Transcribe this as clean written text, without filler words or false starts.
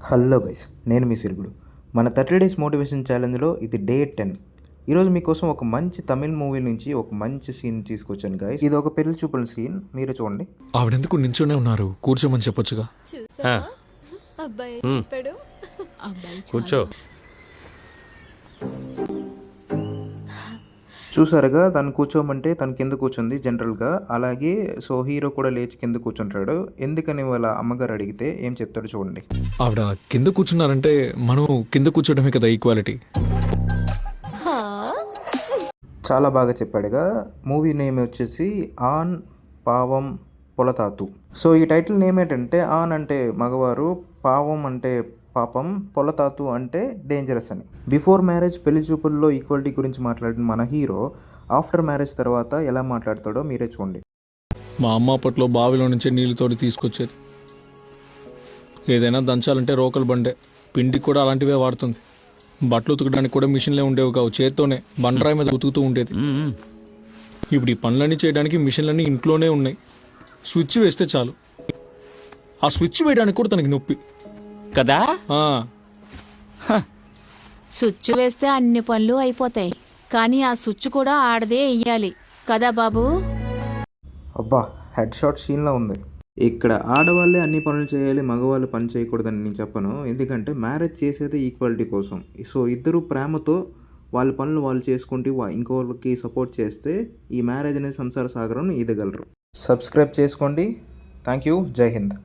Hello guys, నేను మీ సిరుగుడు. మన 30 days motivation ఛాలెంజ్లో ఇది డే 10. ఈరోజు మీకోసం ఒక మంచి తమిళ్ మూవీ నుంచి ఒక మంచి సీన్ తీసుకొచ్చాను గైస్. ఇది ఒక పెళ్లి చూపుల సీన్, మీరు చూడండి. ఆవిడెందుకు నించోనే ఉన్నారు, కూర్చోమని చెప్పొచ్చుగా. కూర్చో. చూసారుగా, తను కూర్చోమంటే తను కింద కూర్చుంది జనరల్గా. అలాగే సో హీరో కూడా లేచి కింద కూర్చుంటాడు. ఎందుకని వాళ్ళ అమ్మగారు అడిగితే ఏం చెప్తాడు చూడండి. ఆవిడ కింద కూర్చున్నారంటే మనం కింద కూర్చోడమే కదా ఈక్వాలిటీ. చాలా బాగా చెప్పాడుగా. మూవీ నేమ్ వచ్చేసి ఆన్ పావం పొలతాతు. సో ఈ టైటిల్ నేమ్ ఏంటంటే, ఆన్ అంటే మగవారు, పావం అంటే పాపం, పొలతాతు అంటే డేంజరస్ అని. బిఫోర్ మ్యారేజ్ పెళ్లి చూపుల్లో ఈక్వాలిటీ గురించి మాట్లాడిన మన హీరో ఆఫ్టర్ మ్యారేజ్ తర్వాత ఎలా మాట్లాడతాడో మీరే చూడండి. మా అమ్మ అప్పట్లో బావిలో నుంచే నీళ్ళతోటి తీసుకొచ్చేది. ఏదైనా దంచాలంటే రోకలు బండే, పిండికి కూడా అలాంటివే వాడుతుంది. బట్టలు ఉతకడానికి కూడా మిషన్లే ఉండేవి కావు, చేత్తోనే బండరాయి మీద ఉతుకుతూ ఉండేది. ఇప్పుడు ఈ పనులన్నీ చేయడానికి మిషన్లన్నీ ఇంట్లోనే ఉన్నాయి. స్విచ్ వేస్తే చాలు. ఆ స్విచ్ వేయడానికి కూడా తనకి నొప్పి కదా. స్విచ్ వేస్తే అన్ని పనులు అయిపోతాయి, కానీ ఆ స్విచ్ కూడా ఆడదే వెయ్యాలి కదా బాబు. అబ్బా, హెడ్ షాట్ సీన్లో ఉంది. ఇక్కడ ఆడవాళ్ళే అన్ని పనులు చేయాలి, మగవాళ్ళు పని చేయకూడదని నేను చెప్పను. ఎందుకంటే మ్యారేజ్ చేసేది ఈక్వాలిటీ కోసం. సో ఇద్దరు ప్రేమతో వాళ్ళ పనులు వాళ్ళు చేసుకుంటూ ఇంకోళ్ళకి సపోర్ట్ చేస్తే ఈ మ్యారేజ్ అనేది సంసార సాగరం ఈదగలరు. సబ్స్క్రైబ్ చేసుకోండి. Thank you. జై హింద్.